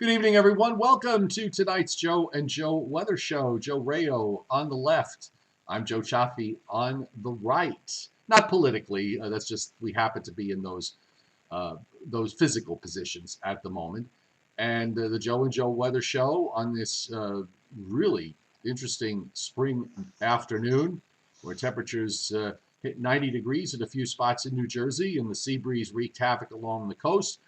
Good evening, everyone. Welcome to tonight's Joe and Joe Weather Show. Joe Rayo on the left. I'm Joe Chaffee on the right. Not politically. That's just we happen to be in those physical positions at the moment. And the Joe and Joe Weather Show on this really interesting spring afternoon, where temperatures hit 90 degrees in a few spots in New Jersey, and the sea breeze wreaked havoc along the coast.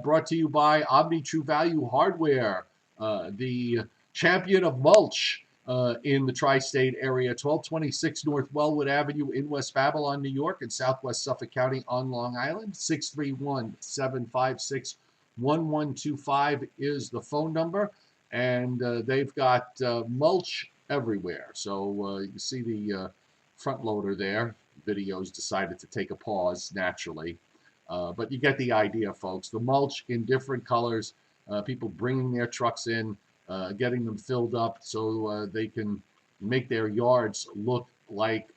Brought to you by Omni True Value Hardware, the champion of mulch in the tri-state area, 1226 North Wellwood Avenue in West Babylon, New York, and Southwest Suffolk County on Long Island. 631-756-1125 is the phone number, and they've got mulch everywhere. So you see the front loader there. Videos decided to take a pause naturally. But you get the idea, folks. The mulch in different colors, people bringing their trucks in, getting them filled up so they can make their yards look like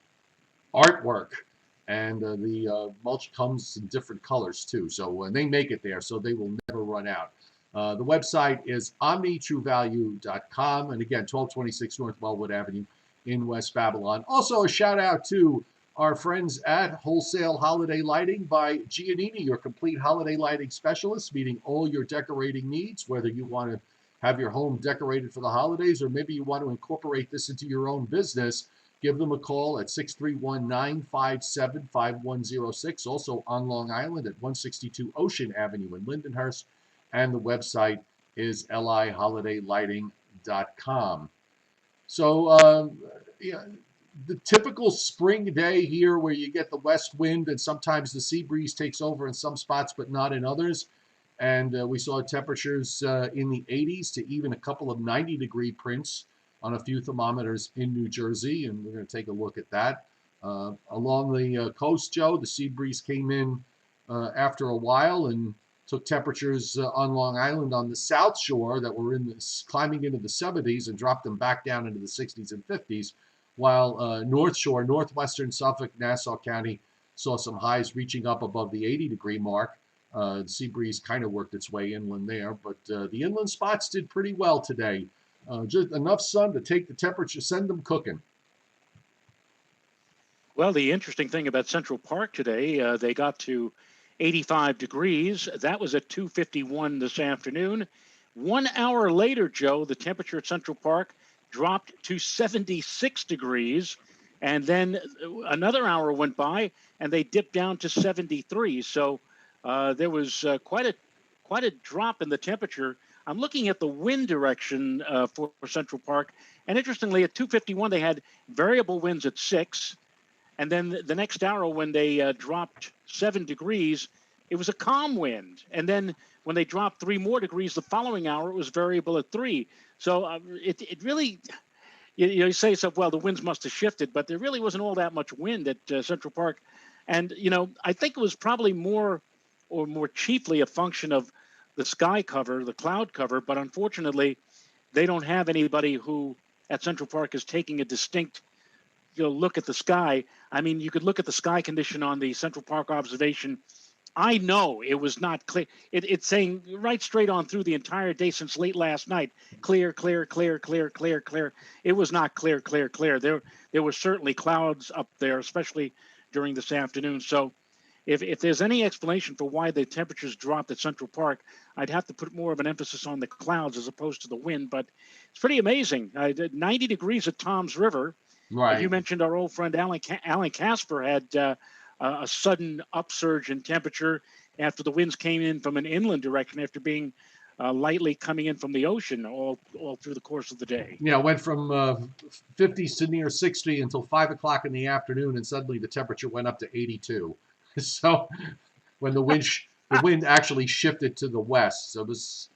artwork. And the mulch comes in different colors, too. So they make it there, so they will never run out. The website is omnitruevalue.com. And again, 1226 North Wellwood Avenue in West Babylon. Also, a shout out to our friends at Wholesale Holiday Lighting by Giannini, your complete holiday lighting specialist, meeting all your decorating needs, whether you want to have your home decorated for the holidays or maybe you want to incorporate this into your own business. Give them a call at 631-957-5106, also on Long Island at 162 Ocean Avenue in Lindenhurst, and the website is liholidaylighting.com. So, yeah, the typical spring day here where you get the west wind and sometimes the sea breeze takes over in some spots but not in others. And we saw temperatures in the 80s to even a couple of 90-degree prints on a few thermometers in New Jersey, and we're going to take a look at that. Along the coast, Joe, the sea breeze came in after a while and took temperatures on Long Island on the South Shore that were climbing into the 70s and dropped them back down into the 60s and 50s, while North Shore, northwestern Suffolk, Nassau County saw some highs reaching up above the 80-degree mark. The sea breeze kind of worked its way inland there, but the inland spots did pretty well today. Just enough sun to take the temperature, send them cooking. Well, the interesting thing about Central Park today, they got to 85 degrees. That was at 2:51 this afternoon. 1 hour later, Joe, the temperature at Central Park dropped to 76 degrees. And then another hour went by, and they dipped down to 73. So there was quite a drop in the temperature. I'm looking at the wind direction for Central Park. And interestingly, at 2:51, they had variable winds at 6. And then the next hour, when they dropped 7 degrees, it was a calm wind. And then when they dropped 3 more degrees the following hour, it was variable at 3. So it really, you say yourself, well, the winds must have shifted, but there really wasn't all that much wind at Central Park. And, I think it was probably more chiefly a function of the sky cover, the cloud cover. But unfortunately, they don't have anybody who at Central Park is taking a distinct look at the sky. I mean, you could look at the sky condition on the Central Park observation. I know it was not clear. It's saying right straight on through the entire day since late last night, clear, clear, clear, clear, clear, clear. It was not clear, clear, clear. There were certainly clouds up there, especially during this afternoon. So if there's any explanation for why the temperatures dropped at Central Park, I'd have to put more of an emphasis on the clouds as opposed to the wind. But it's pretty amazing. 90 degrees at Tom's River. Right. You mentioned our old friend Alan Casper had a sudden upsurge in temperature after the winds came in from an inland direction after being lightly coming in from the ocean all through the course of the day. Yeah, it went from 50s to near 60 until 5 o'clock in the afternoon, and suddenly the temperature went up to 82. So when the wind actually shifted to the west. So it was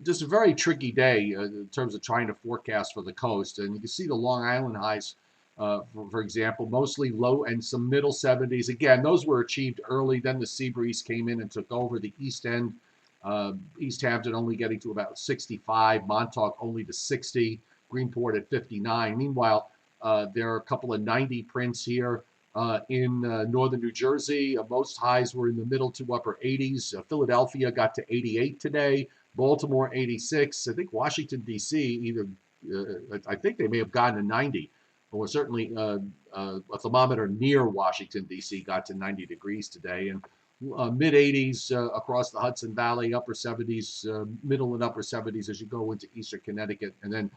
just a very tricky day in terms of trying to forecast for the coast. And you can see the Long Island highs, for example, mostly low and some middle 70s. Again, those were achieved early. Then the sea breeze came in and took over the East End. East Hampton only getting to about 65, Montauk only to 60, Greenport at 59. Meanwhile, there are a couple of 90 prints here in northern New Jersey. Most highs were in the middle to upper 80s. Philadelphia got to 88 today. Baltimore 86. I think Washington D.C. either I think they may have gotten to 90, or certainly a thermometer near Washington D.C. got to 90 degrees today, and mid 80s across the Hudson Valley, upper 70s, middle and upper 70s as you go into eastern Connecticut, and then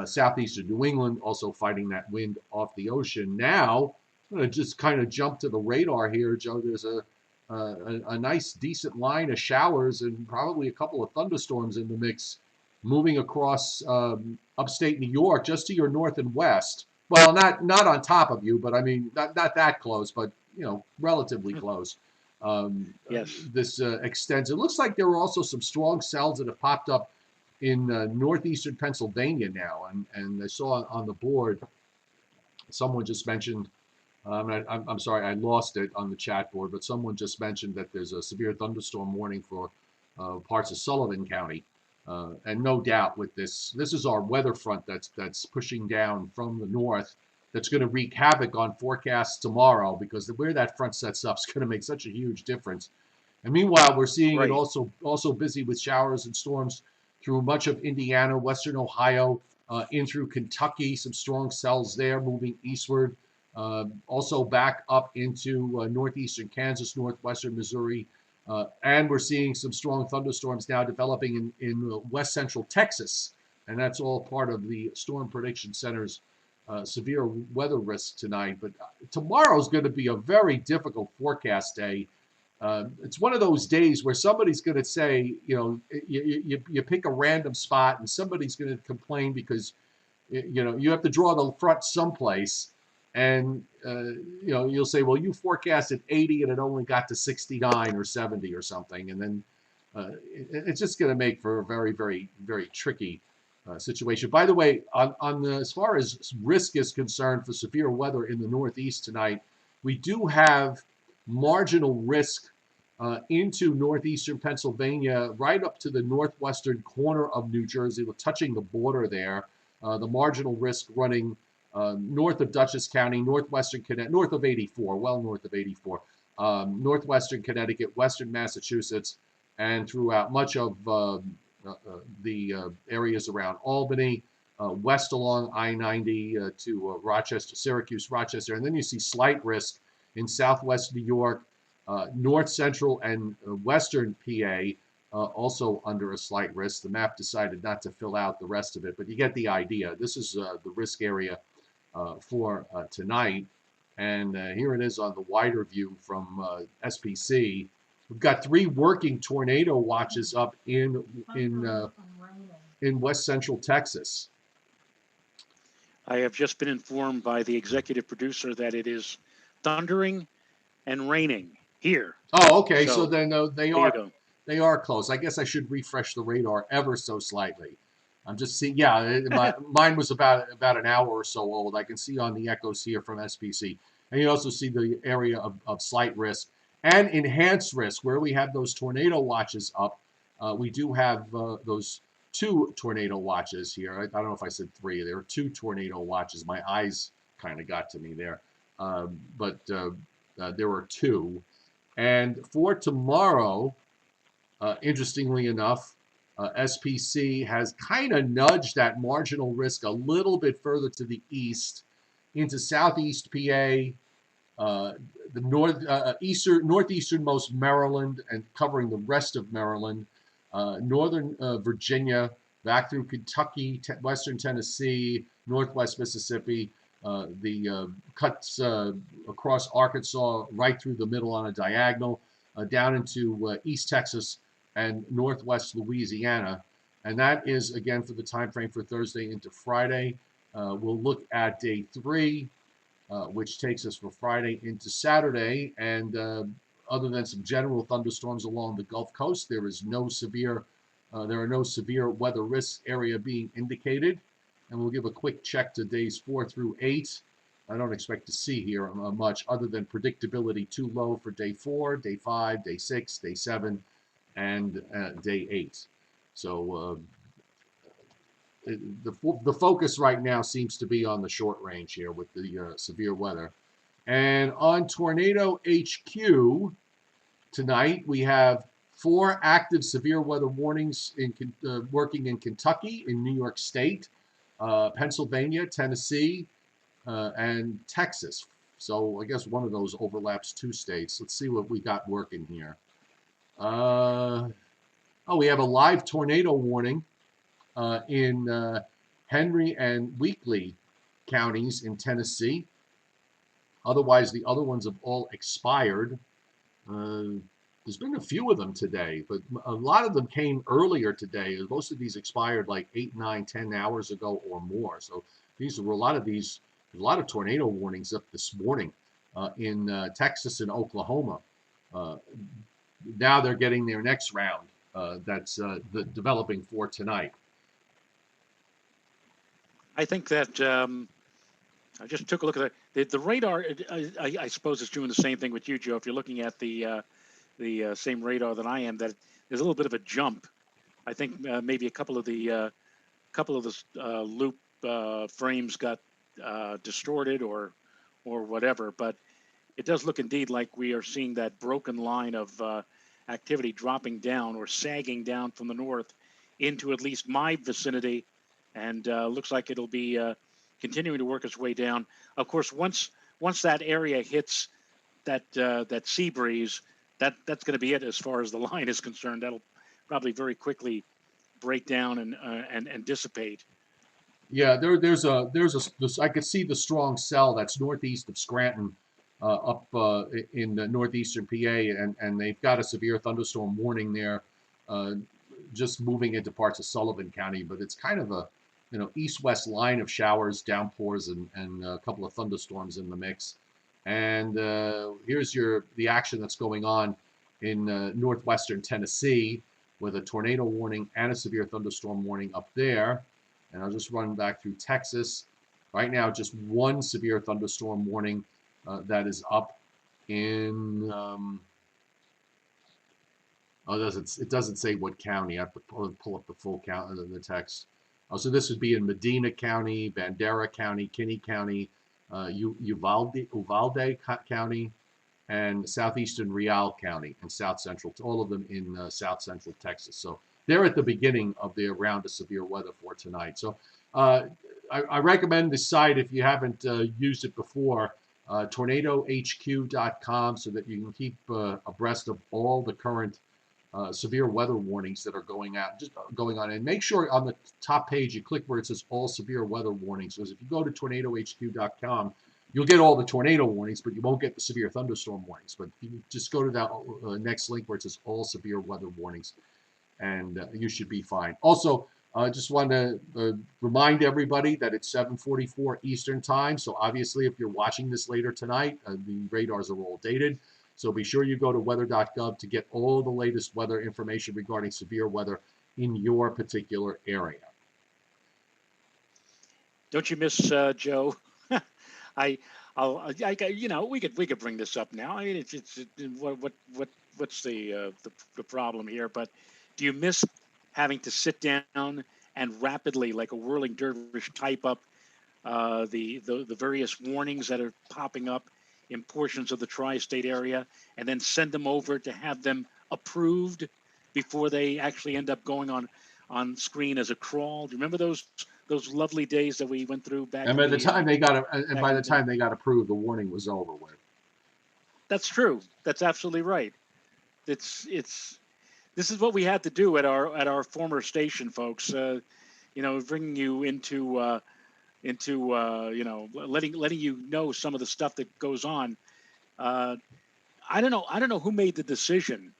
southeastern New England also fighting that wind off the ocean. Now, I'm going to just kind of jump to the radar here, Joe. There's a nice, decent line of showers and probably a couple of thunderstorms in the mix moving across upstate New York, just to your north and west. Well, not on top of you, but I mean, not that close, but relatively close. Yes. This extends. It looks like there were also some strong cells that have popped up in northeastern Pennsylvania now, and I saw on the board someone just mentioned. I'm sorry, I lost it on the chat board, but someone just mentioned that there's a severe thunderstorm warning for parts of Sullivan County, and no doubt with this is our weather front that's pushing down from the north. That's going to wreak havoc on forecasts tomorrow, because where that front sets up is going to make such a huge difference. And meanwhile, we're seeing it also busy with showers and storms through much of Indiana, western Ohio, in through Kentucky. Some strong cells there moving eastward. Also back up into northeastern Kansas, northwestern Missouri. And we're seeing some strong thunderstorms now developing in west central Texas. And that's all part of the Storm Prediction Center's severe weather risk tonight. But tomorrow's going to be a very difficult forecast day. It's one of those days where somebody's going to say, you pick a random spot and somebody's going to complain because, you have to draw the front someplace. And, you'll say, well, you forecasted 80 and it only got to 69 or 70 or something. And then it's just going to make for a very, very, very tricky situation. By the way, as far as risk is concerned for severe weather in the Northeast tonight, we do have marginal risk into northeastern Pennsylvania, right up to the northwestern corner of New Jersey, touching the border there. The marginal risk running north of Dutchess County, northwestern Connecticut, north of 84, well north of 84, northwestern Connecticut, western Massachusetts, and throughout much of the areas around Albany, west along I-90 to Rochester, Syracuse, Rochester, and then you see slight risk in southwest New York, north central and western PA, also under a slight risk. The map decided not to fill out the rest of it, but you get the idea. This is the risk area for tonight. And here it is on the wider view from SPC. We've got 3 working tornado watches up in west central Texas. I have just been informed by the executive producer that it is thundering and raining here. Oh, okay. So then they are close. I guess I should refresh the radar ever so slightly. I'm just seeing, mine was about an hour or so old. I can see on the echoes here from SPC. And you also see the area of slight risk and enhanced risk where we have those tornado watches up. We do have those 2 tornado watches here. I don't know if I said 3. There are 2 tornado watches. My eyes kind of got to me there. But there were 2. And for tomorrow, interestingly enough, SPC has kind of nudged that marginal risk a little bit further to the east into southeast PA, the northeasternmost Maryland, and covering the rest of Maryland, northern Virginia, back through Kentucky, western Tennessee, northwest Mississippi, the cuts across Arkansas, right through the middle on a diagonal, down into East Texas and northwest Louisiana. And that is, again, for the time frame for Thursday into Friday. We'll look at day 3, which takes us for Friday into Saturday. And other than some general thunderstorms along the Gulf Coast, there are no severe weather risk area being indicated. And we'll give a quick check to days 4 through 8. I don't expect to see here much other than predictability too low for day 4, day 5, day 6, day 7, and day 8. So the focus right now seems to be on the short range here with the severe weather. And on Tornado HQ tonight, we have 4 active severe weather warnings working in Kentucky, in New York State, Pennsylvania, Tennessee, and Texas. So I guess one of those overlaps 2 states. Let's see what we got working here. We have a live tornado warning in Henry and Weakley counties in Tennessee. Otherwise, the other ones have all expired. There's been a few of them today, but a lot of them came earlier today. Most of these expired like 8, 9, 10 hours ago or more. So these were a lot of tornado warnings up this morning in Texas and Oklahoma. Now they're getting their next round that's developing for tonight. I think that I just took a look at the radar. I suppose it's doing the same thing with you, Joe. If you're looking at the same radar that I am, that there's a little bit of a jump. I think maybe a couple of the loop frames got distorted or whatever. But it does look indeed like we are seeing that broken line of activity dropping down or sagging down from the north into at least my vicinity, and looks like it'll be continuing to work its way down. Of course, once that area hits that sea breeze, that's going to be it as far as the line is concerned. That'll probably very quickly break down and dissipate. Yeah, there's I could see the strong cell that's northeast of Scranton, up in the northeastern PA, and they've got a severe thunderstorm warning there, just moving into parts of Sullivan County. But it's kind of a east-west line of showers, downpours, and a couple of thunderstorms in the mix. And here's the action that's going on in northwestern Tennessee with a tornado warning and a severe thunderstorm warning up there. And I'll just run back through Texas. Right now, just one severe thunderstorm warning that is up in. It doesn't say what county. I have to pull up the full count of the text. So this would be in Medina County, Bandera County, Kinney County, Uvalde County, and southeastern Real County and south central. All of them in south central Texas. So they're at the beginning of their round of severe weather for tonight. So I recommend this site if you haven't used it before, tornadohq.com, so that you can keep abreast of all the current severe weather warnings that are going on. And make sure on the top page you click where it says all severe weather warnings. Because if you go to tornadohq.com, you'll get all the tornado warnings, but you won't get the severe thunderstorm warnings. But you just go to that next link where it says all severe weather warnings, and you should be fine. Also, I just want to remind everybody that it's 7:44 Eastern time. So obviously, if you're watching this later tonight, the radars are all dated. So be sure you go to weather.gov to get all the latest weather information regarding severe weather in your particular area. Don't you miss Joe? we could bring this up now. I mean, what's the problem here? But do you miss having to sit down and rapidly, like a whirling dervish, type up the various warnings that are popping up in portions of the tri-state area, and then send them over to have them approved before they actually end up going on screen as a crawl? Do you remember those lovely days that we went through back? And by the time they got approved, the warning was over with. That's true. That's absolutely right. This is what we had to do at our former station, folks. Bringing you into letting you know some of the stuff that goes on. I don't know who made the decision.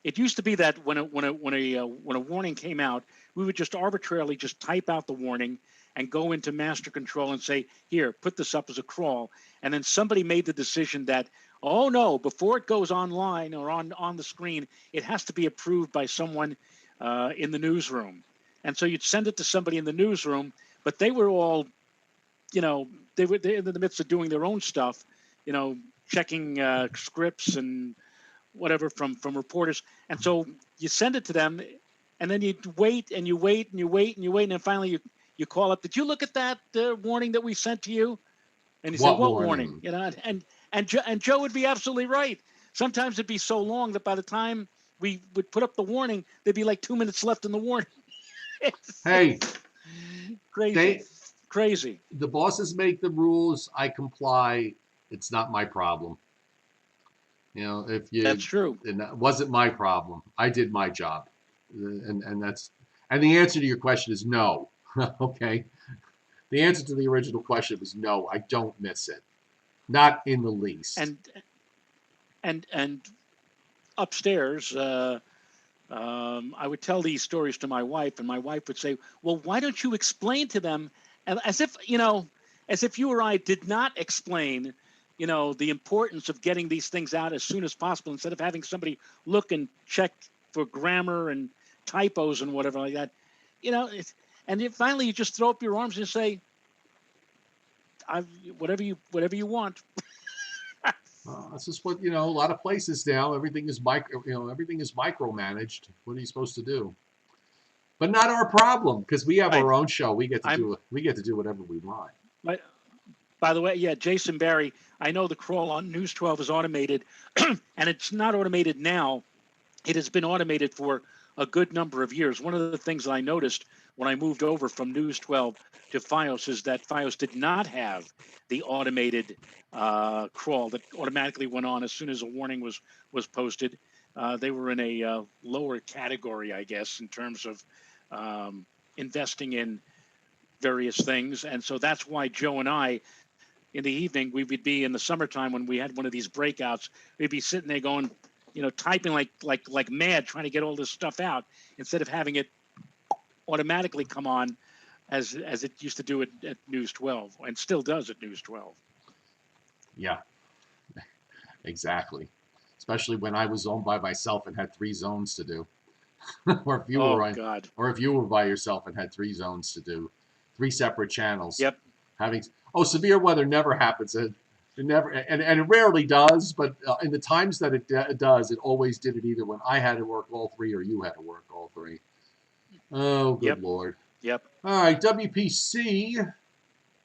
It used to be that when a warning came out, we would just arbitrarily just type out the warning and go into master control and say, here, put this up as a crawl. And then somebody made the decision that, oh no, before it goes online or on the screen, it has to be approved by someone in the newsroom. And so you'd send it to somebody in the newsroom, but they were all, they're in the midst of doing their own stuff, checking scripts and whatever from reporters. And so you send it to them, and then you wait and you wait and you wait and you wait, and then finally you call up. Did you look at that warning that we sent to you? And he said, "What warning?" And Joe would be absolutely right. Sometimes it'd be so long that by the time we would put up the warning, there'd be like 2 minutes left in the warning. Hey, Crazy, they crazy. the bosses make the rules. I comply. It's not my problem. If That's you, true. and that wasn't my problem. I did my job, and the answer to your question is no. Okay, the answer to the original question was no. I don't miss it, not in the least. And upstairs, I would tell these stories to my wife, and my wife would say, "Well, why don't you explain to them?" As if as if you or I did not explain, the importance of getting these things out as soon as possible, instead of having somebody look and check for grammar and typos and whatever like that. Finally you just throw up your arms and say, whatever you want." That's just what a lot of places now. Everything is everything is micromanaged. What are you supposed to do? But not our problem, because we have Right. our own show. We get to I'm. do it. We get to do whatever we want. By the way, yeah, Jason Barry, I know the crawl on News 12 is automated, and it's not automated now. It has been automated for a good number of years. One of the things that I noticed when I moved over from News 12 to FiOS is that FiOS did not have the automated crawl that automatically went on as soon as a warning was posted. They were in a lower category, I guess, in terms of investing in various things. And so that's why Joe and I, in the evening, we would be in the summertime when we had one of these breakouts, we'd be sitting there going, typing like mad, trying to get all this stuff out, instead of having it automatically come on as it used to do at News 12, and still does at News 12. Yeah, exactly. Especially when I was owned by myself and had 3 zones to do, or if you Oh were God. or if you were by yourself and had 3 zones to do, 3 separate channels. Yep. Severe weather never happens. It never, and it rarely does. But in the times that it does, it always did it either when I had to work all 3 or you had to work all 3. Oh, good Yep. Lord. Yep. All right, WPC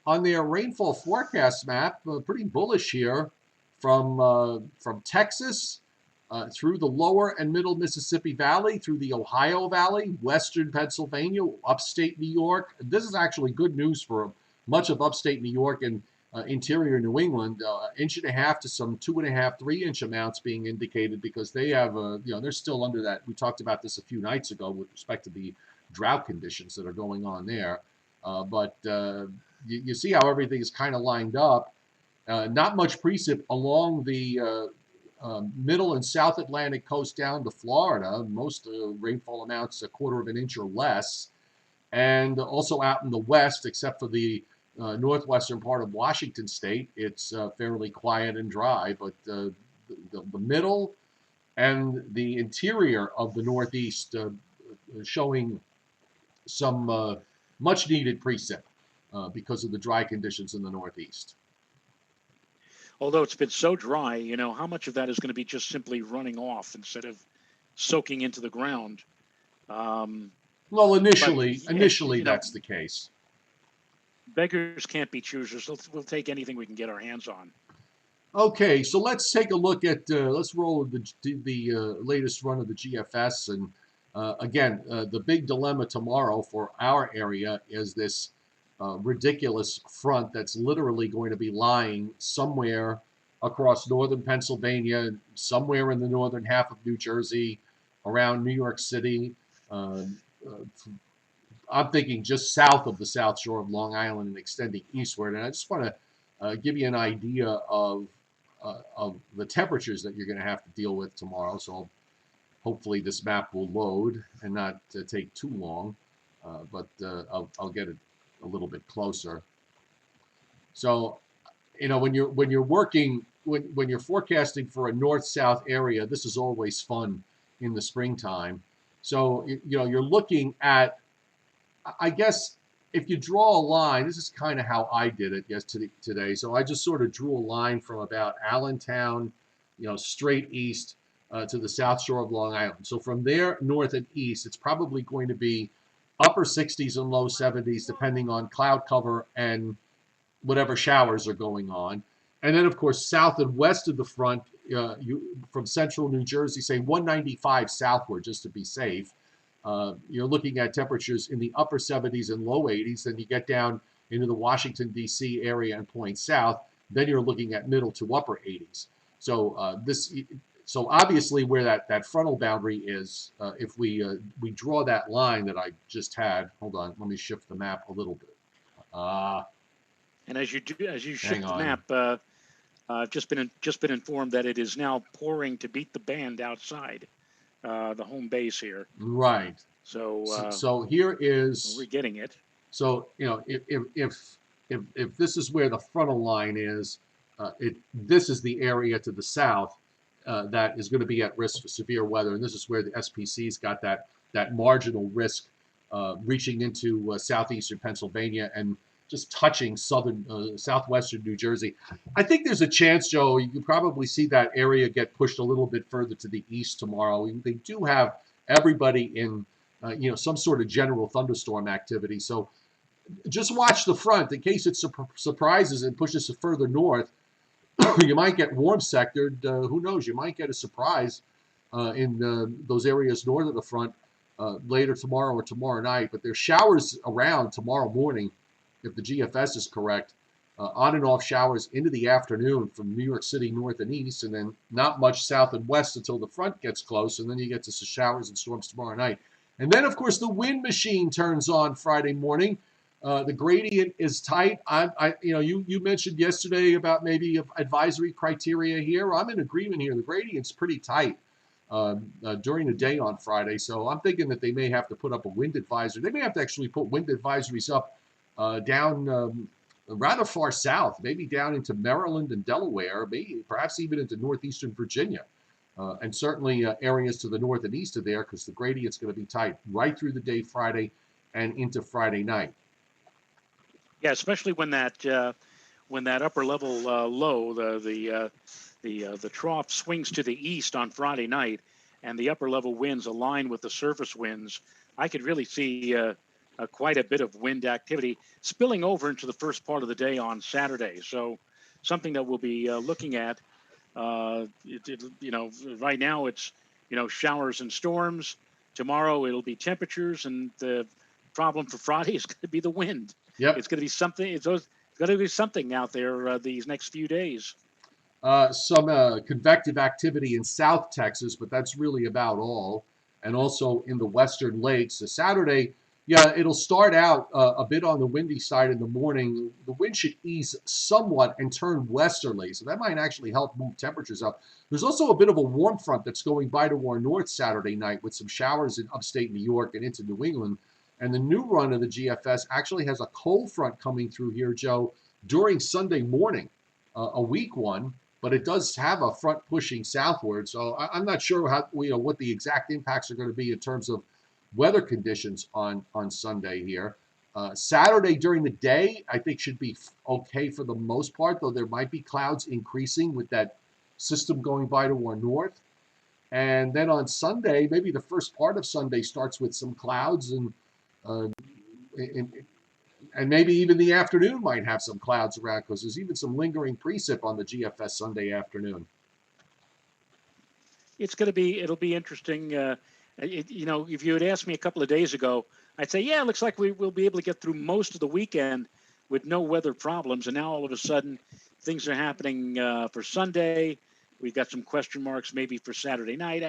on their rainfall forecast map, pretty bullish here from Texas through the lower and middle Mississippi Valley, through the Ohio Valley, western Pennsylvania, upstate New York. This is actually good news for much of upstate New York and interior New England. 1.5 to some 2.5, 3-inch amounts being indicated, because they have, they're still under that. We talked about this a few nights ago with respect to the drought conditions that are going on there. But you see how everything is kind of lined up. Not much precip along the middle and South Atlantic coast down to Florida. Most rainfall amounts 1/4 of an inch or less. And also out in the west, except for the northwestern part of Washington state, it's fairly quiet and dry. But the middle and the interior of the Northeast showing some much needed precip because of the dry conditions in the Northeast. Although it's been so dry, how much of that is going to be just simply running off instead of soaking into the ground? Well, initially that's the case. Beggars can't be choosers. We'll take anything we can get our hands on. Okay, so let's take a look at let's roll the latest run of the GFS, and again, the big dilemma tomorrow for our area is this ridiculous front that's literally going to be lying somewhere across northern Pennsylvania, somewhere in the northern half of New Jersey, around New York City. I'm thinking just south of the South Shore of Long Island and extending eastward. And I just want to give you an idea of the temperatures that you're going to have to deal with tomorrow. So hopefully this map will load and not take too long, but I'll get it a little bit closer. So, when you're working, when you're forecasting for a north-south area, this is always fun in the springtime. So, you're looking at, I guess, if you draw a line, this is kind of how I did it today. So I just sort of drew a line from about Allentown, straight east to the South Shore of Long Island. So from there, north and east, it's probably going to be upper 60s and low 70s, depending on cloud cover and whatever showers are going on. And then, of course, south and west of the front, from central New Jersey, say 195 southward, just to be safe. You're looking at temperatures in the upper 70s and low 80s. Then you get down into the Washington, D.C. area and point south. Then you're looking at middle to upper 80s. So obviously where that frontal boundary is, if we draw that line that I just had, hold on, let me shift the map a little bit. And as you Hang shift the on. map, I've just been informed that it is now pouring to beat the band outside the home base here. Right. So here we're is, getting it. so if this is where the frontal line is, this is the area to the south that is going to be at risk for severe weather, and this is where the SPC's got that marginal risk reaching into southeastern Pennsylvania and just touching southwestern New Jersey. I think there's a chance, Joe, you can probably see that area get pushed a little bit further to the east tomorrow. They do have everybody in some sort of general thunderstorm activity. So just watch the front in case it surprises and pushes further north. You might get warm sectored. Who knows? You might get a surprise in those areas north of the front later tomorrow or tomorrow night. But there's showers around tomorrow morning, if the GFS is correct, on and off showers into the afternoon from New York City north and east, and then not much south and west until the front gets close, and then you get to showers and storms tomorrow night. And then, of course, the wind machine turns on Friday morning. The gradient is tight. You mentioned yesterday about maybe advisory criteria here. I'm in agreement here. The gradient's pretty tight during the day on Friday, so I'm thinking that they may have to put up a wind advisory. They may have to actually put wind advisories up down rather far south, maybe down into Maryland and Delaware, maybe perhaps even into northeastern Virginia, and certainly areas to the north and east of there, because the gradient's going to be tight right through the day Friday and into Friday night. Yeah, especially when that upper level low, the trough swings to the east on Friday night, and the upper level winds align with the surface winds. I could really see quite a bit of wind activity spilling over into the first part of the day on Saturday. So something that we'll be looking at. Right now it's showers and storms. Tomorrow it'll be temperatures, and the problem for Friday is going to be the wind. Yep. It's going to be something. It's going to be something out there these next few days. Some convective activity in South Texas, but that's really about all. And also in the Western Lakes. So Saturday, yeah, it'll start out a bit on the windy side in the morning. The wind should ease somewhat and turn westerly, so that might actually help move temperatures up. There's also a bit of a warm front that's going by to our north Saturday night with some showers in upstate New York and into New England. And the new run of the GFS actually has a cold front coming through here, Joe, during Sunday morning, a weak one, but it does have a front pushing southward. So I'm not sure what the exact impacts are going to be in terms of weather conditions on Sunday here. Saturday during the day, I think should be okay for the most part, though there might be clouds increasing with that system going by to our north. And then on Sunday, maybe the first part of Sunday starts with some clouds and maybe even the afternoon might have some clouds around because there's even some lingering precip on the GFS Sunday afternoon. It'll be interesting. If you had asked me a couple of days ago, I'd say, yeah, it looks like we'll be able to get through most of the weekend with no weather problems. And now all of a sudden, things are happening for Sunday. We've got some question marks maybe for Saturday night.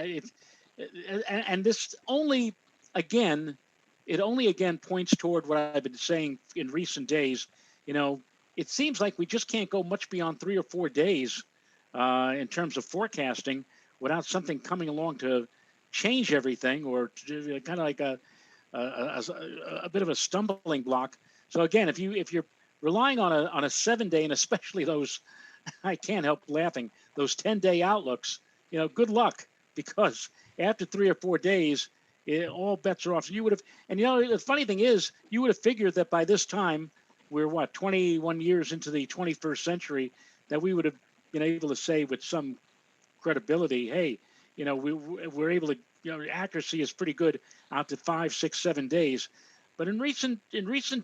And this only again points toward what I've been saying in recent days. It seems like we just can't go much beyond 3 or 4 days in terms of forecasting without something coming along to change everything, or kind of like a bit of a stumbling block. So again, if you're relying on a 7-day, and especially those, I can't help laughing, those 10-day outlooks, good luck, because after 3 or 4 days, all bets are off. You would have, and the funny thing is, you would have figured that by this time, we're 21 years into the 21st century, that we would have been able to say with some credibility, hey, we're able to, accuracy is pretty good out to 5, 6, 7 days. But in recent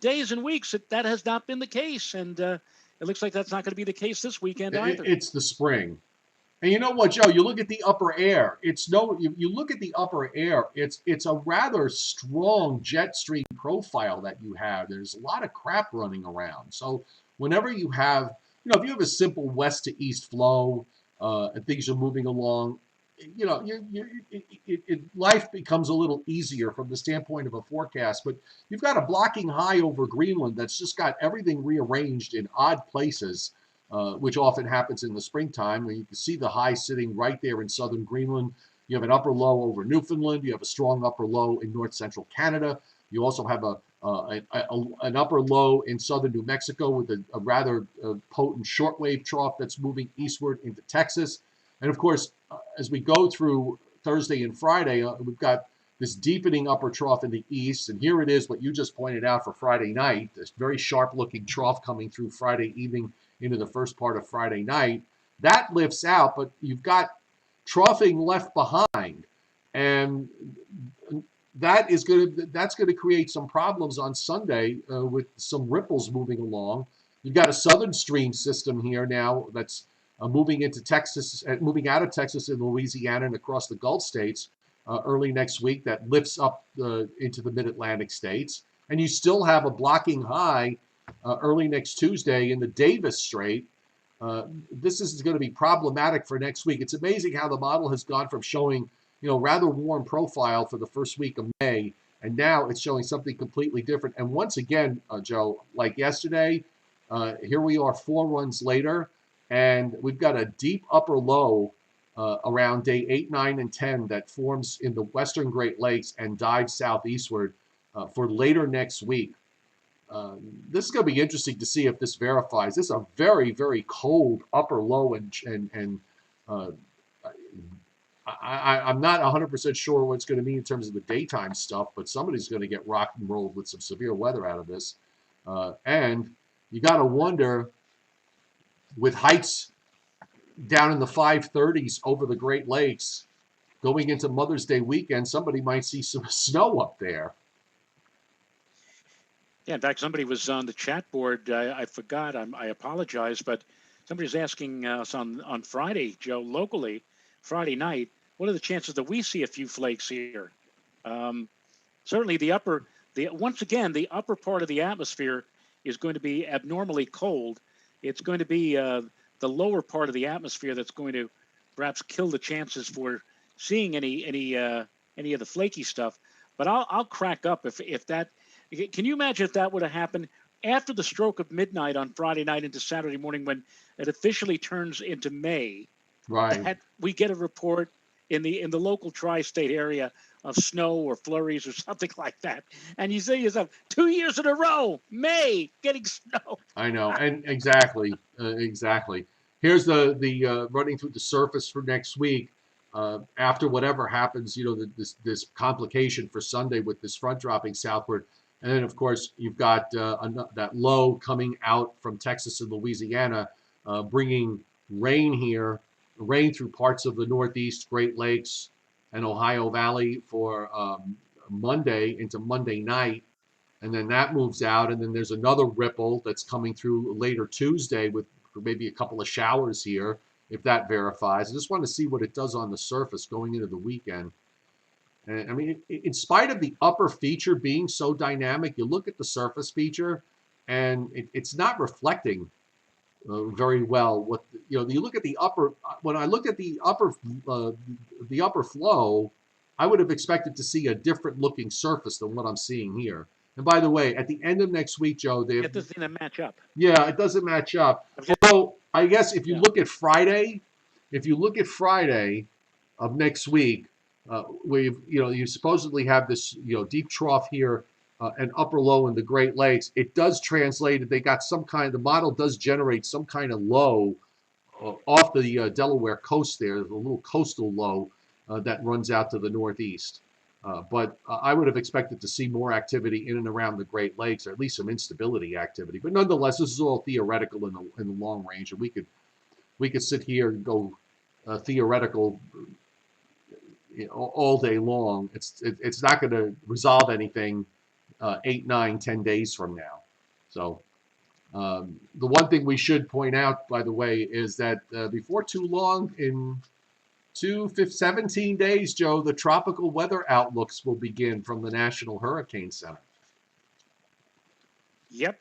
days and weeks, that has not been the case. And it looks like that's not going to be the case this weekend either. It's the spring. And you know what, Joe? You look at the upper air. It's no. You look at the upper air. It's a rather strong jet stream profile that you have. There's a lot of crap running around. So whenever you have, if you have a simple west to east flow, and things are moving along, life becomes a little easier from the standpoint of a forecast. But you've got a blocking high over Greenland that's just got everything rearranged in odd places, which often happens in the springtime, where you can see the high sitting right there in southern Greenland. You have an upper low over Newfoundland. You have a strong upper low in north central Canada. You also have an upper low in southern New Mexico with a rather potent shortwave trough that's moving eastward into Texas. And of course, as we go through Thursday and Friday, we've got this deepening upper trough in the east. And here it is, what you just pointed out for Friday night, this very sharp looking trough coming through Friday evening into the first part of Friday night. That lifts out, but you've got troughing left behind. And that's going to create some problems on Sunday with some ripples moving along. You've got a southern stream system here now that's moving into Texas, moving out of Texas and Louisiana and across the Gulf states early next week, that lifts up into the mid-Atlantic states. And you still have a blocking high early next Tuesday in the Davis Strait. This is going to be problematic for next week. It's amazing how the model has gone from showing, rather warm profile for the first week of May, and now it's showing something completely different. And once again, Joe, like yesterday, here we are 4 runs later, and we've got a deep upper low around day 8, 9, and 10 that forms in the western Great Lakes and dives southeastward for later next week. This is going to be interesting to see if this verifies. This is a very, very cold upper low, and I'm not 100% sure what it's going to mean in terms of the daytime stuff, but somebody's going to get rocked and rolled with some severe weather out of this. And you got to wonder, with heights down in the 530s over the Great Lakes, going into Mother's Day weekend, somebody might see some snow up there. Yeah, in fact, somebody was on the chat board. I forgot. I apologize, but somebody's asking us on Friday, Joe, locally, Friday night, what are the chances that we see a few flakes here? Certainly, once again, the upper part of the atmosphere is going to be abnormally cold. It's going to be the lower part of the atmosphere that's going to perhaps kill the chances for seeing any of the flaky stuff. But I'll crack up if that. Can you imagine if that would have happened after the stroke of midnight on Friday night into Saturday morning, when it officially turns into May? Right. That we get a report in the local tri-state area of snow or flurries or something like that, and you say to yourself, 2 years in a row, May getting snow. I know, and exactly. Here's the running through the surface for next week. After whatever happens, this complication for Sunday with this front dropping southward. And then, of course, you've got that low coming out from Texas and Louisiana, bringing rain through parts of the Northeast, Great Lakes, and Ohio Valley for Monday into Monday night. And then that moves out, and then there's another ripple that's coming through later Tuesday with maybe a couple of showers here, if that verifies. I just want to see what it does on the surface going into the weekend. And I mean, in spite of the upper feature being so dynamic, you look at the surface feature, and it's not reflecting very well. You look at the upper. When I look at the upper flow, I would have expected to see a different looking surface than what I'm seeing here. And by the way, at the end of next week, Joe, It doesn't even match up. Yeah, it doesn't match up. Although I guess if you look at Friday, of next week, where you supposedly have this deep trough here, and upper low in the Great Lakes, it does translate. They got the model does generate some kind of low off the Delaware coast there, a little coastal low that runs out to the northeast. But I would have expected to see more activity in and around the Great Lakes, or at least some instability activity. But nonetheless, this is all theoretical in the long range, and we could sit here and go theoretical all day long. It's not going to resolve anything 8, 9, 10 days from now. So The one thing we should point out, by the way, is that before too long, in 17 days, Joe, the tropical weather outlooks will begin from the National Hurricane Center. Yep.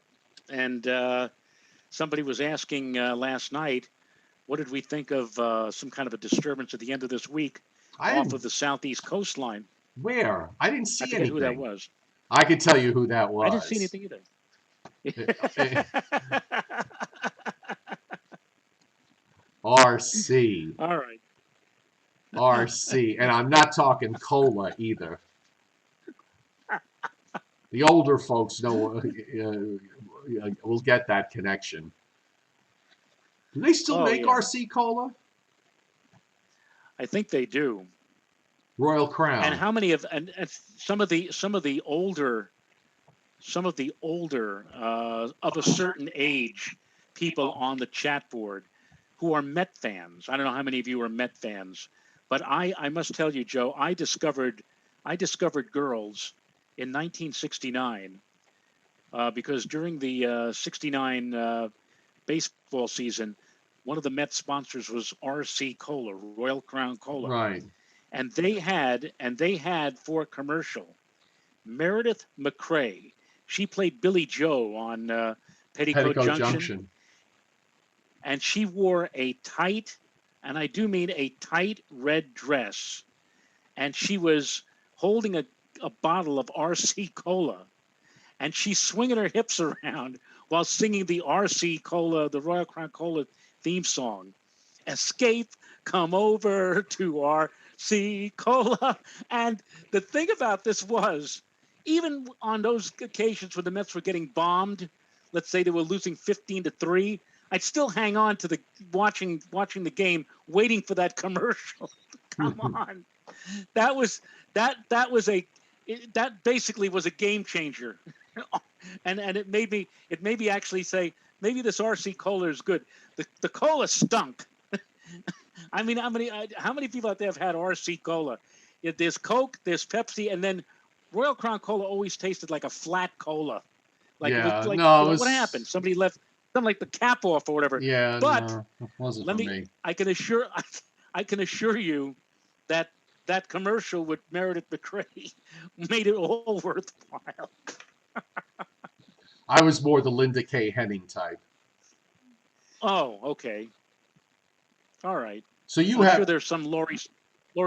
And somebody was asking last night, what did we think of some kind of a disturbance at the end of this week off of the southeast coastline? Where? I didn't see I forget anything. who that was. I can tell you who that was. I didn't see anything either. RC. All right. RC. And I'm not talking cola either. The older folks know will get that connection. Do they still make RC cola? I think they do. Royal Crown. And how many of and some of the older of a certain age people on the chat board who are Met fans. I don't know how many of you are Met fans, but I must tell you, Joe, I discovered girls in 1969 because during the 69 baseball season, one of the Met sponsors was RC Cola, Royal Crown Cola. Right. And they had for a commercial Meredith McCrae. She played Billy Joe on Petticoat Junction. And she wore a tight, and I do mean a tight red dress. And she was holding a bottle of RC Cola. And she's swinging her hips around while singing the RC Cola, the Royal Crown Cola theme song. Escape, come over to RC Cola. And the thing about this was, even on those occasions when the Mets were getting bombed, let's say they were losing 15-3, I'd still hang on to the watching the game, waiting for that commercial. Come on, that basically was a game changer, and it made me actually say maybe this RC Cola is good. The cola stunk. I mean, how many people out there have had RC Cola? There's Coke, there's Pepsi, and then Royal Crown Cola always tasted like a flat cola. What happened? Somebody left something like the cap off or whatever. Yeah, but no, it wasn't for me. I can assure you that commercial with Meredith McCrae made it all worthwhile. I was more the Linda K. Henning type. Oh, okay. All right. So I'm sure there's some Laurie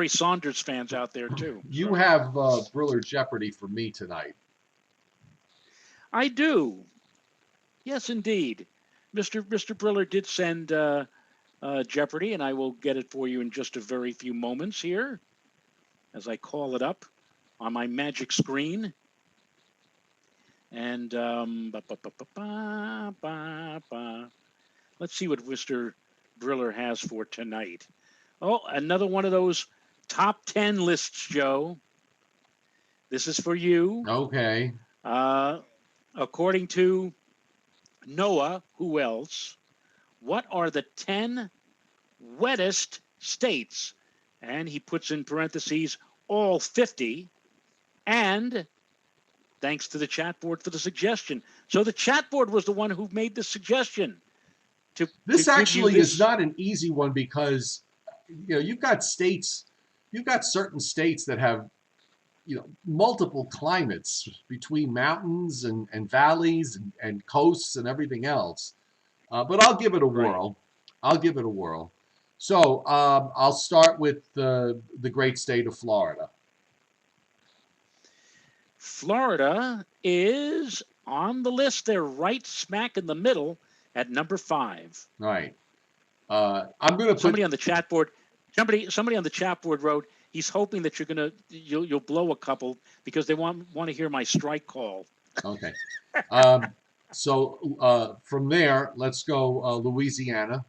Saunders fans out there too. You have Brewer Jeopardy for me tonight. I do. Yes, indeed. Mr. Briller did send Jeopardy, and I will get it for you in just a very few moments here as I call it up on my magic screen. And let's see what Mr. Briller has for tonight. Oh, another one of those top 10 lists, Joe. This is for you. Okay. According to Noah, who else? What are the 10 wettest states? And he puts in parentheses all 50. And thanks to the chat board for the suggestion. So the chat board was the one who made the suggestion. This actually is not an easy one because you've got certain states that have multiple climates between mountains and valleys and coasts and everything else. But I'll give it a whirl. I'll give it a whirl. So I'll start with the great state of Florida. Florida is on the list. They're right smack in the middle at number 5. Right. I'm going to put somebody on the chat board. Somebody on the chat board wrote he's hoping that you'll blow a couple because they want to hear my strike call. Okay. So from there, let's go Louisiana.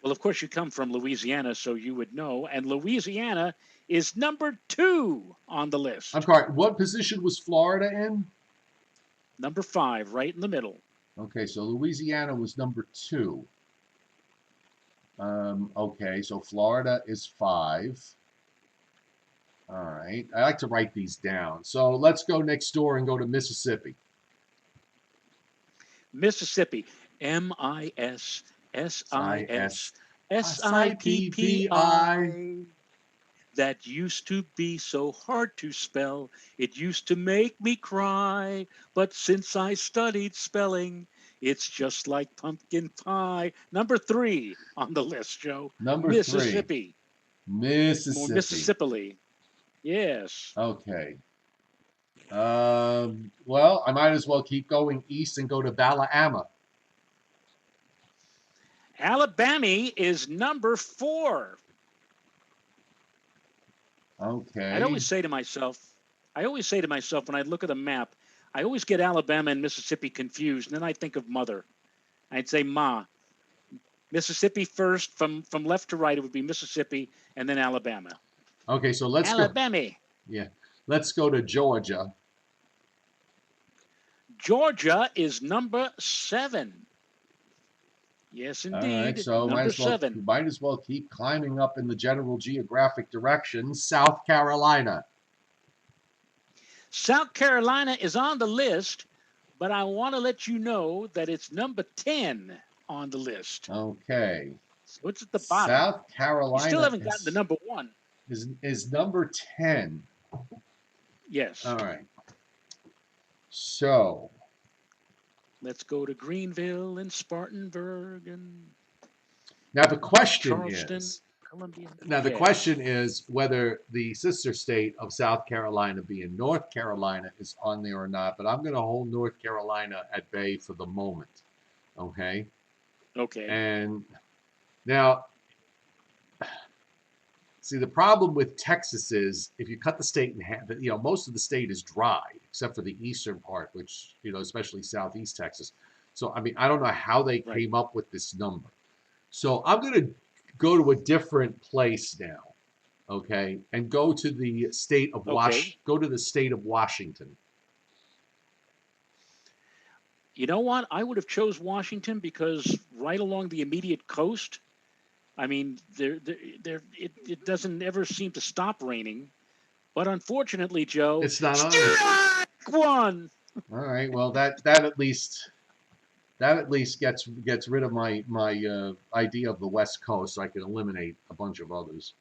Well, of course, you come from Louisiana, so you would know. And Louisiana is number 2 on the list. I'm sorry. What position was Florida in? Number 5, right in the middle. Okay, so Louisiana was number 2. Okay, so Florida is 5. All right. I like to write these down. So let's go next door and go to Mississippi. Mississippi. Sippi. Mississippi. That used to be so hard to spell. It used to make me cry. But since I studied spelling, it's just like pumpkin pie. Number 3 on the list, Joe. Number 3, Mississippi. More Mississippi. Mississippi. Yes. Okay. Well, I might as well keep going east and go to Alabama. Alabama is number 4. I Okay. always say to myself when I look at a map, I always get Alabama and Mississippi confused, and then I think of mother. I'd say Ma. Mississippi first, from left to right, it would be Mississippi, and then Alabama. Okay, so let's go. Alabama. Yeah. Let's go to Georgia. Georgia is number 7. Yes, All indeed. right, so number 7. might as well keep climbing up in the general geographic direction. South Carolina. South Carolina is on the list, but I want to let you know that it's number 10 on the list. Okay. So it's at the bottom. South Carolina. You still haven't gotten the number 1. Is number 10. Yes. All right. So let's go to Greenville and Spartanburg and now the question Charleston, is Columbia. now the question is whether the sister state of South Carolina, being North Carolina, is on there or not. But I'm going to hold North Carolina at bay for the moment. Okay. Okay. And now, see, the problem with Texas is if you cut the state in half, most of the state is dry except for the eastern part, which, especially southeast Texas. So, I mean, I don't know how they came up with this number. So I'm going to go to a different place now, okay, and go to the state of Washington. You know what? I would have chose Washington because right along the immediate coast, I mean, it doesn't ever seem to stop raining. But unfortunately, Joe, it's not on strike one. All right. Well, that at least gets rid of my idea of the West Coast, so I can eliminate a bunch of others.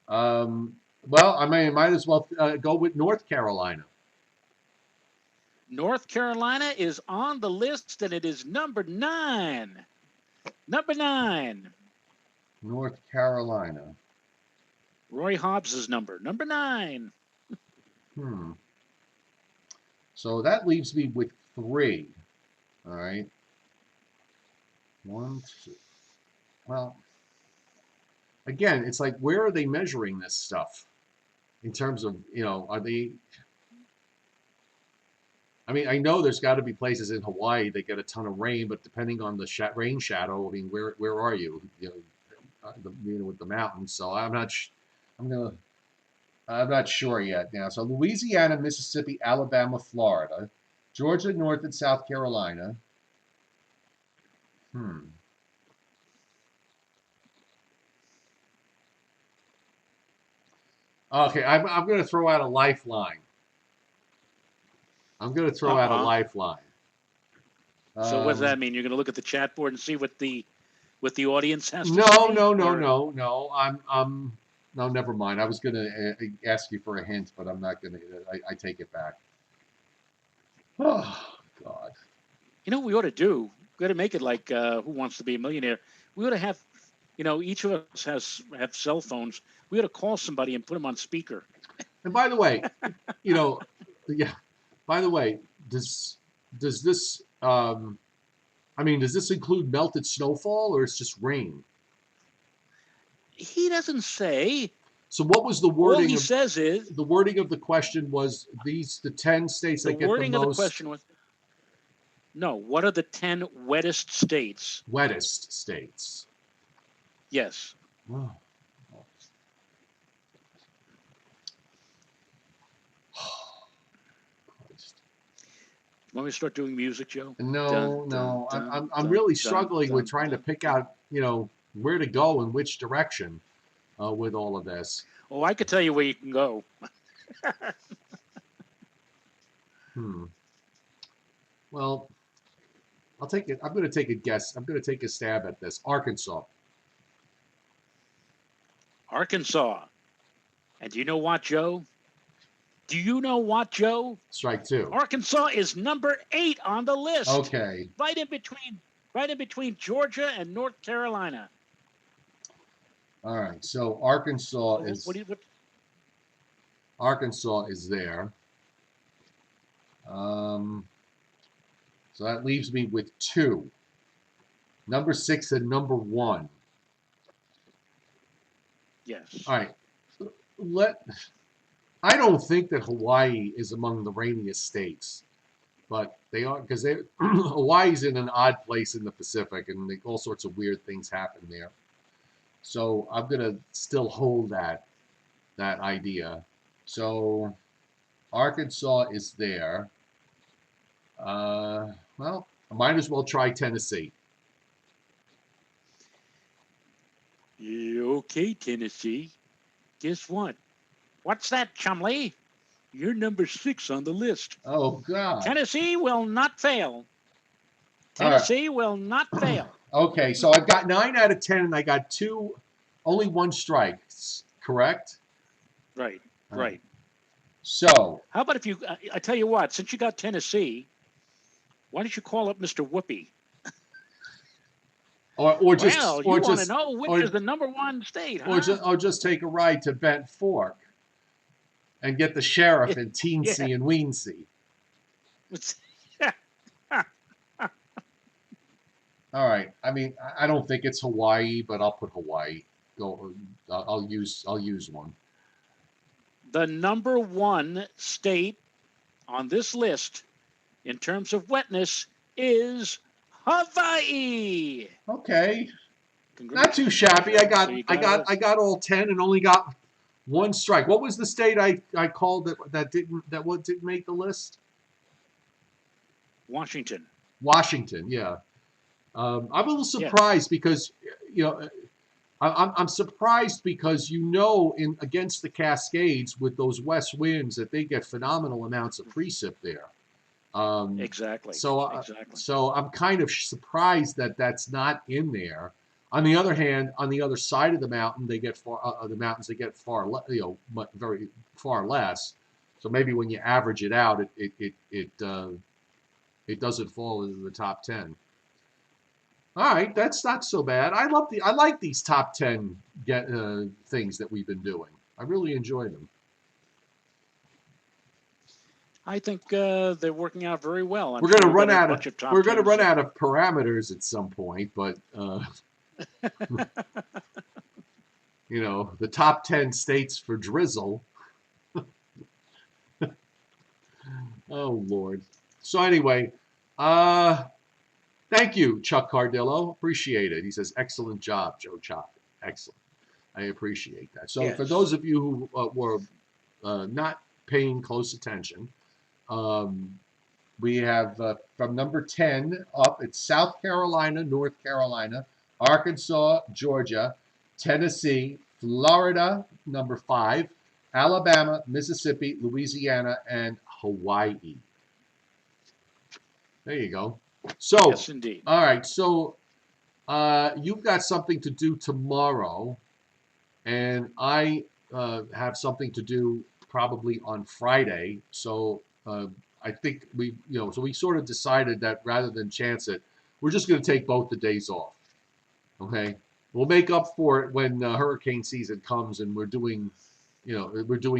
Well, I might as well go with North Carolina. North Carolina is on the list, and it is number 9. Number 9. North Carolina. Roy Hobbs's number 9. So that leaves me with 3. All right. 1, 2. Well, again, it's like, where are they measuring this stuff? In terms of, are they? I mean, I know there's got to be places in Hawaii that get a ton of rain, but depending on the rain shadow, I mean, where are you? With the mountains. So I'm not sure yet now. So Louisiana, Mississippi, Alabama, Florida, Georgia, North and South Carolina. Okay, I'm going to throw out a lifeline. So what does that mean? You're going to look at the chat board and see what the audience has to say? No. No, never mind. I was going to ask you for a hint, but I'm not going to. I take it back. Oh, God. You know what we ought to do? We ought to make it like Who Wants to Be a Millionaire. We ought to have, each of us have cell phones. We ought to call somebody and put them on speaker. And by the way, yeah. By the way, does this does this include melted snowfall or it's just rain? He doesn't say. So what was the wording? All he says is the wording of the question was the 10 states that get the most. The wording of the question was no. What are the 10 wettest states? Wettest states. Yes. Oh. Want me to start doing music, Joe? No. I'm really struggling with trying to pick out, where to go in which direction with all of this. Oh, I could tell you where you can go. Well, I'll take it. I'm going to take a guess. I'm going to take a stab at this. Arkansas. Arkansas. And do you know what, Joe? Do you know what, Joe? Strike two. Arkansas is number 8 on the list. Okay. Right in between Georgia and North Carolina. All right. So Arkansas is What Arkansas is there. So that leaves me with 2. Number 6 and number 1. Yes. All right. I don't think that Hawaii is among the rainiest states, but they are, because Hawaii's in an odd place in the Pacific, and all sorts of weird things happen there. So I'm gonna still hold that idea. So Arkansas is there. Well, I might as well try Tennessee. Okay, Tennessee. Guess what? What's that, Chumley? You're number 6 on the list. Oh, God. Tennessee will not fail. All right. Tennessee will not fail. Okay, so I've got 9 out of 10, and I got only 1 strike, correct? Right, right. So how about if I tell you what, since you got Tennessee, why don't you call up Mr. Whoopi? Or just, well, you want to know which is the number 1 state, huh? Or just take a ride to Bent Fork and get the sheriff in Teensy and Weensy. All right. I mean, I don't think it's Hawaii, but I'll put Hawaii. I'll use one. The number 1 state on this list in terms of wetness is Hawaii. Okay. Not too shabby. I got all 10 and only got 1 strike. What was the state I called that didn't make the list? Washington. Washington, yeah. I'm a little surprised because I'm surprised because against the Cascades with those west winds that they get phenomenal amounts of precip there. Exactly. So I'm kind of surprised that that's not in there. On the other hand, on the other side of the mountain, they get very far less. So maybe when you average it out, it doesn't fall into the top 10. All right, that's not so bad. I like these top 10 things that we've been doing. I really enjoy them. I think they're working out very well. We're going to run out of parameters at some point, but the top 10 states for drizzle. Oh Lord. So anyway, thank you, Chuck Cardillo. Appreciate it. He says, excellent job, Joe Chop. Excellent. I appreciate that. So for those of you who were not paying close attention, we have from number 10 up, it's South Carolina, North Carolina, Arkansas, Georgia, Tennessee, Florida, number 5, Alabama, Mississippi, Louisiana, and Hawaii. There you go. So, yes, indeed. All right. So, you've got something to do tomorrow, and I have something to do probably on Friday. So, I think we sort of decided that rather than chance it, we're just going to take both the days off. Okay. We'll make up for it when hurricane season comes and we're doing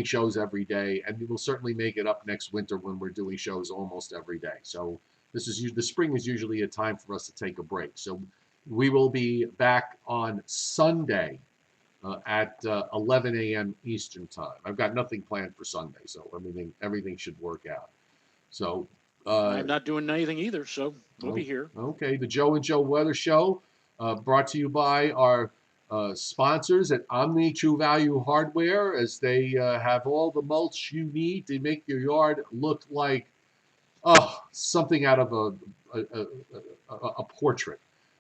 shows every day, and we'll certainly make it up next winter when we're doing shows almost every day. So the spring is usually a time for us to take a break. So we will be back on Sunday at 11 a.m. Eastern time. I've got nothing planned for Sunday, so everything should work out. So I'm not doing anything either, so we'll be here. Okay, the Joe and Joe Weather Show, brought to you by our sponsors at Omni True Value Hardware, as they have all the mulch you need to make your yard look like something out of a portrait,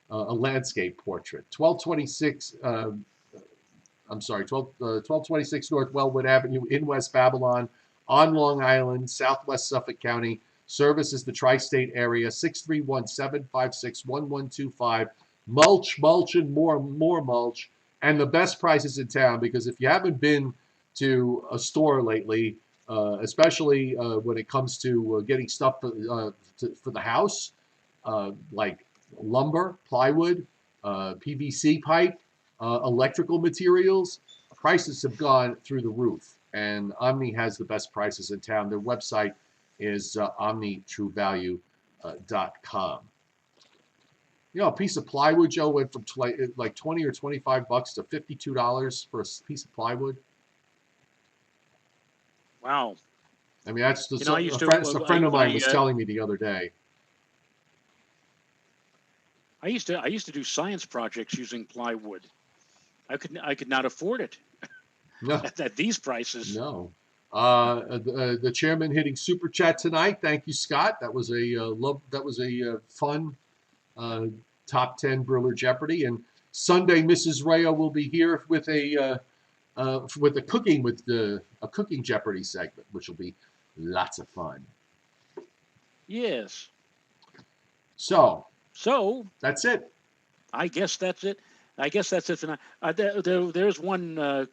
a landscape portrait. 1226 North Wellwood Avenue in West Babylon, on Long Island, Southwest Suffolk County. Service is the tri-state area, 631-756-1125. Mulch, mulch, and more mulch. And the best prices in town, because if you haven't been to a store lately, especially when it comes to getting stuff for the house, like lumber, plywood, PVC pipe, electrical materials, prices have gone through the roof. And Omni has the best prices in town. Their website is omnitruevalue.com. You know, a piece of plywood, Joe, went from like 20 or $25 to $52 for a piece of plywood. Wow. I mean, that's You know, I used to, a friend of mine was telling me the other day. I used to do science projects using plywood. I could not afford it No, at these prices. no. The chairman hitting super chat tonight. Thank you, Scott. That was a fun top 10 Brewer Jeopardy. And Sunday, Mrs. Rayo will be here with a cooking Jeopardy segment, which will be lots of fun. Yes. So that's it. I guess that's it. I guess that's it tonight. There's one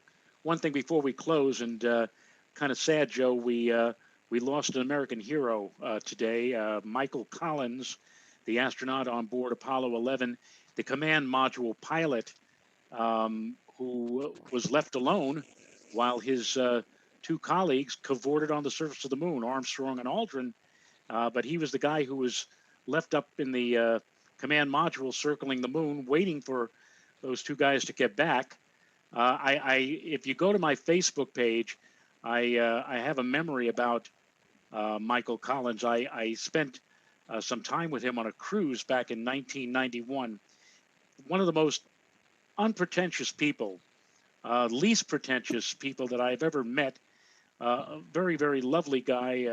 thing before we close, and kind of sad, Joe. We lost an American hero today, Michael Collins, the astronaut on board Apollo 11, the command module pilot, who was left alone while his two colleagues cavorted on the surface of the moon, Armstrong and Aldrin. But he was the guy who was left up in the command module circling the moon, waiting for those two guys to get back. If you go to my Facebook page, I have a memory about Michael Collins. I spent some time with him on a cruise back in 1991. One of the most unpretentious people, least pretentious people that I've ever met. A very, very lovely guy.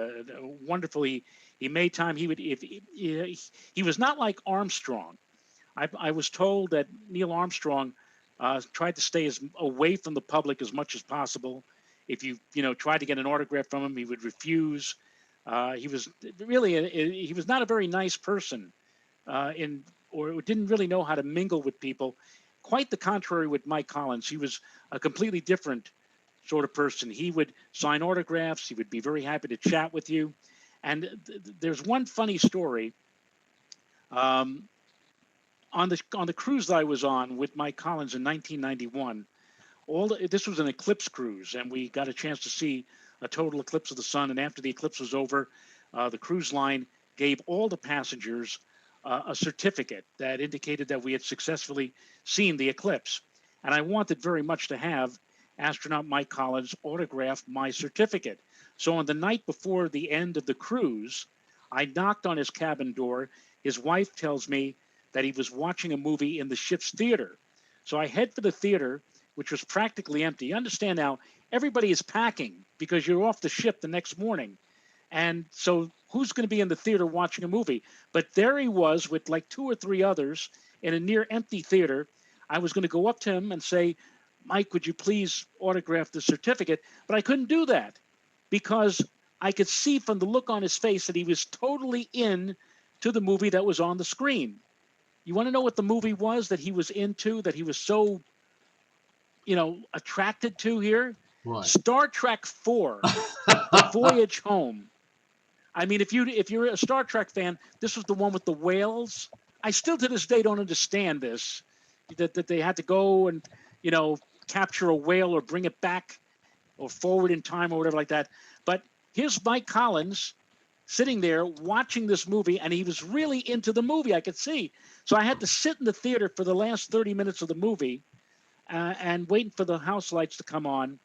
Wonderfully, he made time. He was not like Armstrong. I was told that Neil Armstrong tried to stay away from the public as much as possible. If you tried to get an autograph from him, he would refuse. He was not a very nice person, or didn't really know how to mingle with people. Quite the contrary with Mike Collins. He was a completely different sort of person. He would sign autographs. He would be very happy to chat with you. And there's one funny story. On the cruise that I was on with Mike Collins in 1991, this was an eclipse cruise, and we got a chance to see a total eclipse of the sun. And after the eclipse was over, the cruise line gave all the passengers a certificate that indicated that we had successfully seen the eclipse. And I wanted very much to have astronaut Mike Collins autograph my certificate. So on the night before the end of the cruise, I knocked on his cabin door. His wife tells me that he was watching a movie in the ship's theater. So I head for the theater, which was practically empty. You understand now, everybody is packing because you're off the ship the next morning. And so who's going to be in the theater watching a movie? But there he was with like two or three others in a near empty theater. I was going to go up to him and say, Mike, would you please autograph the certificate? But I couldn't do that because I could see from the look on his face that he was totally in to the movie that was on the screen. You want to know what the movie was that he was into, that he was so, attracted to here? What? Star Trek IV, The Voyage Home. I mean, if you're a Star Trek fan, this was the one with the whales. I still to this day don't understand this, that they had to go and, capture a whale or bring it back or forward in time or whatever like that. But here's Mike Collins sitting there watching this movie, and he was really into the movie, I could see. So I had to sit in the theater for the last 30 minutes of the movie and waiting for the house lights to come on.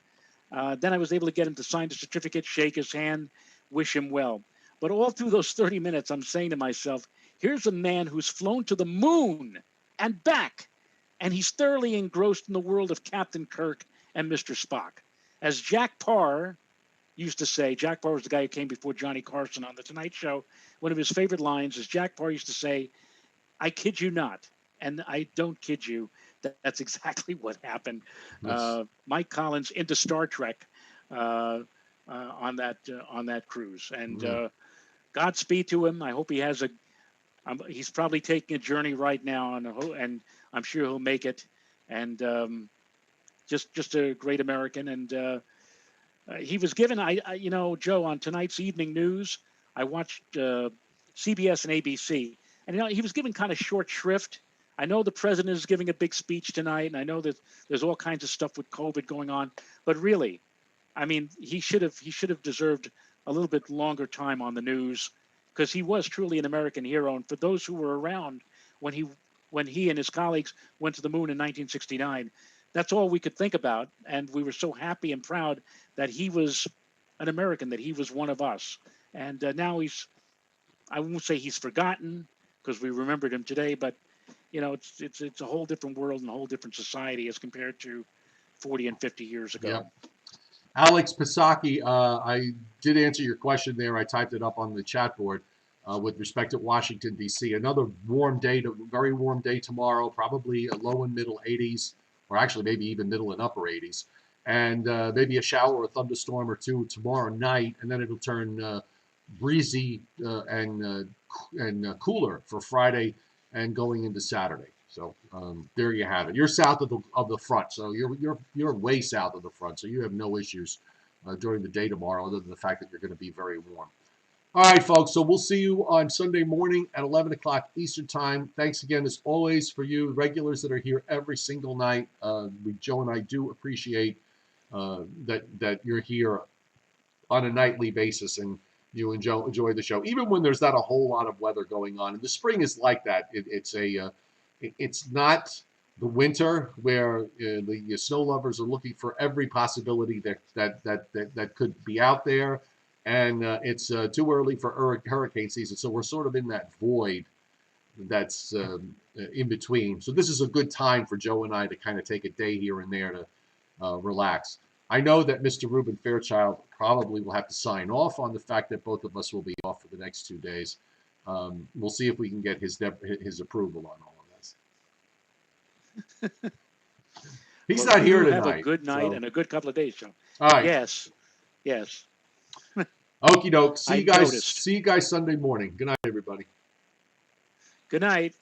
Then I was able to get him to sign the certificate, shake his hand, wish him well. But all through those 30 minutes, I'm saying to myself, here's a man who's flown to the moon and back, and he's thoroughly engrossed in the world of Captain Kirk and Mr. Spock. As Jack Parr used to say, Jack Parr was the guy who came before Johnny Carson on The Tonight Show. One of his favorite lines is Jack Parr used to say, I kid you not, and I don't kid you. That's exactly what happened. Yes. Mike Collins into Star Trek on that cruise. And Godspeed to him. I hope he has he's probably taking a journey right now, and I'm sure he'll make it. And just a great American. And he was given, Joe, on tonight's evening news. I watched CBS and ABC, and he was given kind of short shrift. I know the president is giving a big speech tonight, and I know that there's all kinds of stuff with COVID going on. But really, I mean, he should have deserved a little bit longer time on the news, because he was truly an American hero. And for those who were around when he and his colleagues went to the moon in 1969, that's all we could think about. And we were so happy and proud that he was an American, that he was one of us. And now I won't say he's forgotten, because we remembered him today, but it's a whole different world and a whole different society as compared to 40 and 50 years ago. Yep. Alex Pisaki, I did answer your question there. I typed it up on the chat board with respect to Washington, D.C. Another very warm day tomorrow, probably a low and middle 80s, or actually maybe even middle and upper 80s. And maybe a shower or a thunderstorm or two tomorrow night, and then it'll turn breezy and cooler for Friday and going into Saturday. So there you have it. You're south of the front, so you're way south of the front, so you have no issues during the day tomorrow, other than the fact that you're going to be very warm. All right, folks. So we'll see you on Sunday morning at 11 o'clock Eastern Time. Thanks again, as always, for you regulars that are here every single night. Joe and I do appreciate that you're here on a nightly basis and you enjoy the show, even when there's not a whole lot of weather going on. And the spring is like that. It's not the winter where the snow lovers are looking for every possibility that could be out there, and it's too early for hurricane season. So we're sort of in that void that's in between. So this is a good time for Joe and I to kind of take a day here and there to relax. I know that Mr. Ruben Fairchild probably will have to sign off on the fact that both of us will be off for the next 2 days. We'll see if we can get his approval on all of this. He's not here tonight. Have a good night and a good couple of days, Joe. All right. Yes. Okie doke. See you guys Sunday morning. Good night, everybody. Good night.